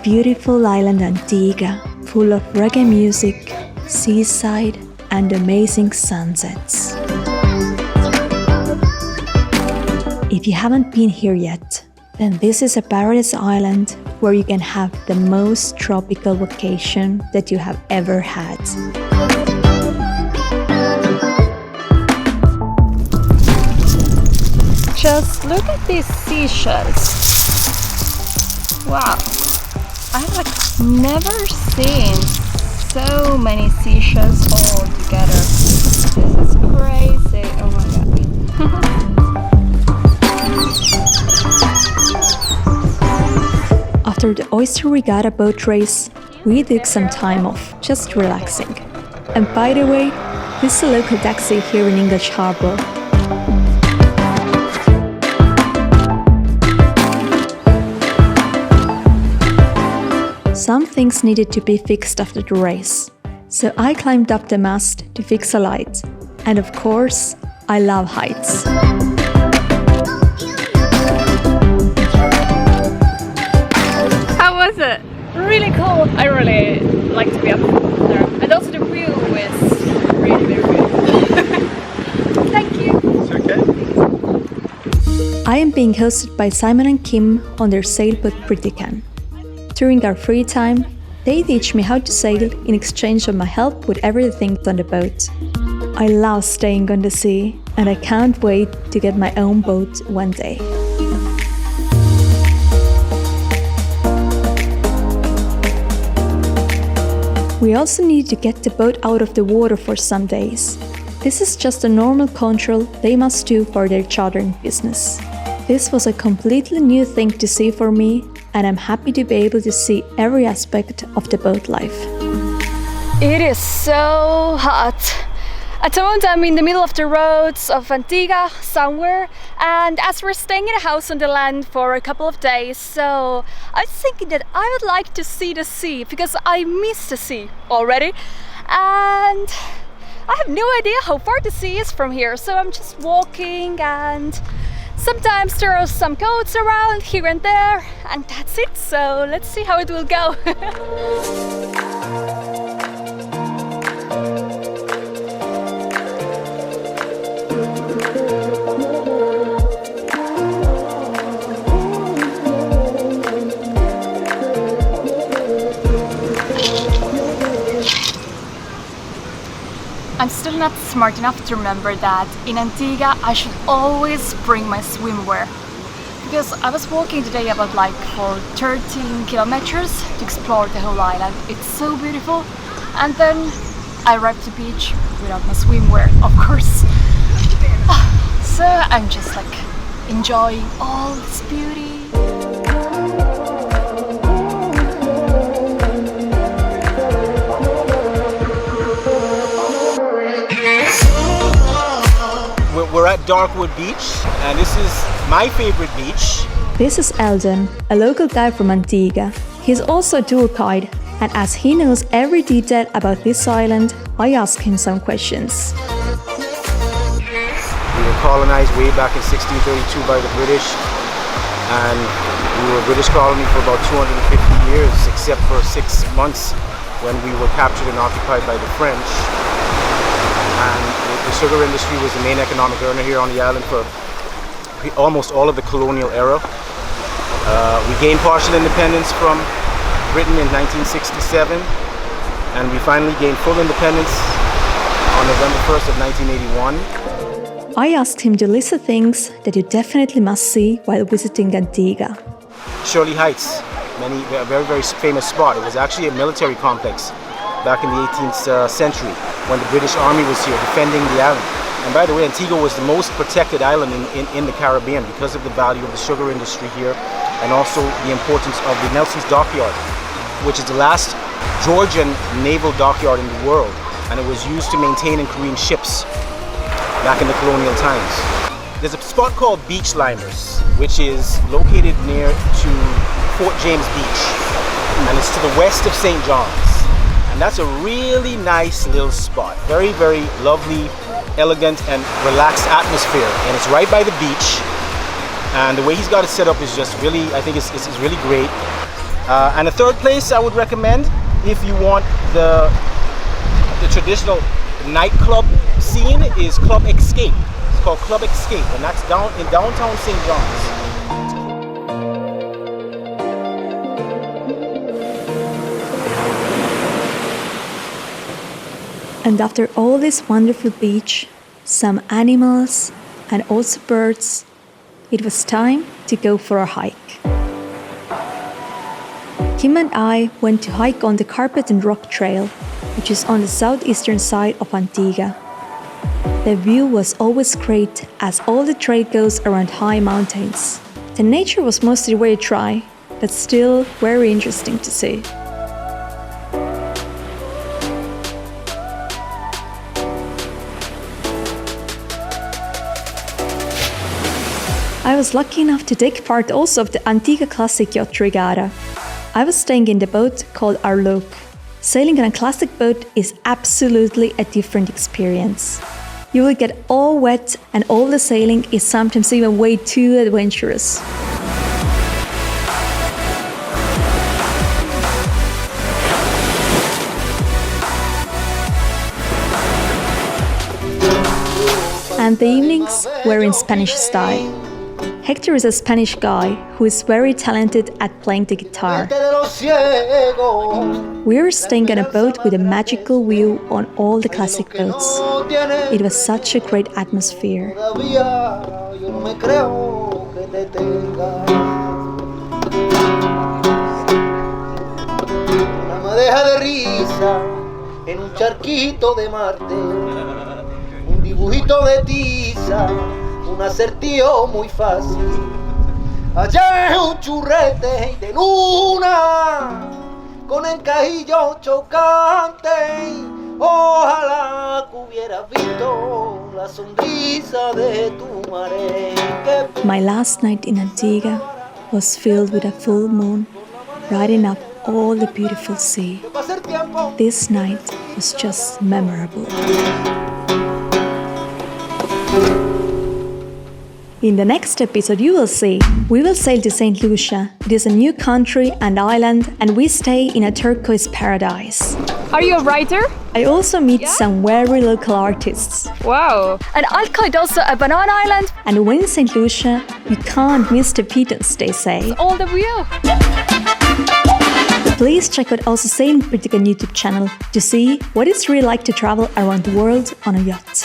beautiful island Antigua, full of reggae music, seaside, and amazing sunsets. If you haven't been here yet, then this is a paradise island where you can have the most tropical vacation that you have ever had. Just look at these seashells. Wow, I've never seen so many seashells all together. This is crazy. Oh my god. After the Oyster Regatta boat race, we took some time off, just relaxing. And by the way, this is a local taxi here in English Harbour. Some things needed to be fixed after the race, so I climbed up the mast to fix a light. And of course, I love heights. How was it? Really cool. I really like to be up there. And also the view is really very good. Thank you. It's okay. I am being hosted by Simon and Kim on their sailboat Prettycan. During our free time, they teach me how to sail in exchange of my help with everything on the boat. I love staying on the sea, and I can't wait to get my own boat one day. We also need to get the boat out of the water for some days. This is just a normal control they must do for their chartering business. This was a completely new thing to see for me, and I'm happy to be able to see every aspect of the boat life. It is so hot. At the moment I'm in the middle of the roads of Antigua somewhere, and as we're staying in a house on the land for a couple of days, so I was thinking that I would like to see the sea because I miss the sea already, and I have no idea how far the sea is from here, so I'm just walking, and sometimes there are some goats around here and there, and that's it, so let's see how it will go. I'm still not smart enough to remember that in Antigua I should always bring my swimwear, because I was walking today about for 13 kilometers to explore the whole island. It's so beautiful, and then I arrived to the beach without my swimwear, of course. So I'm just enjoying all this beauty. We're at Darkwood Beach, and this is my favorite beach. This is Eldon, a local guy from Antigua. He's also a tour guide, and as he knows every detail about this island, I asked him some questions. We were colonized way back in 1632 by the British, and we were a British colony for about 250 years, except for 6 months when we were captured and occupied by the French. And the sugar industry was the main economic earner here on the island for almost all of the colonial era. We gained partial independence from Britain in 1967, and we finally gained full independence on November 1st of 1981. I asked him to list the things that you definitely must see while visiting Antigua. Shirley Heights, a very, very famous spot. It was actually a military complex back in the 18th century when the British Army was here defending the island. And by the way, Antigua was the most protected island in the Caribbean because of the value of the sugar industry here, and also the importance of the Nelson's Dockyard, which is the last Georgian naval dockyard in the world, and it was used to maintain and careen ships back in the colonial times. There's a spot called Beach Limers, which is located near to Fort James Beach, and it's to the west of St. John's. And that's a really nice little spot. Very, very lovely, elegant, and relaxed atmosphere. And it's right by the beach. And the way he's got it set up is just really, I think it's really great. And the third place I would recommend, if you want the traditional nightclub scene, is Club Escape. It's called Club Escape, and that's down in downtown St. John's. And after all this wonderful beach, some animals, and also birds, it was time to go for a hike. Kim and I went to hike on the Carpet and Rock Trail, which is on the southeastern side of Antigua. The view was always great as all the trail goes around high mountains. The nature was mostly very dry, but still very interesting to see. I was lucky enough to take part also of the Antigua Classic Yacht Regatta. I was staying in the boat called Arlook. Sailing on a classic boat is absolutely a different experience. You will get all wet and all the sailing is sometimes even way too adventurous. And the evenings were in Spanish style. Hector is a Spanish guy who is very talented at playing the guitar. We were staying on a boat with a magical view on all the classic boats. It was such a great atmosphere. Un acertijo muy fácil. Allá es un churrete de luna con encajillo chocante. Ojalá que hubieras visto la sonrisa de tu merengue. My last night in Antigua was filled with a full moon, brighting up all the beautiful sea. This night was just memorable. In the next episode you will see, we will sail to St. Lucia. It is a new country and island, and we stay in a turquoise paradise. Are you a writer? I also meet some very local artists. Wow. And Alkite also a banana island. And when in St. Lucia, you can't miss the pitons, they say. All the view. Please check out also Sailing Critic on YouTube channel to see what it's really like to travel around the world on a yacht.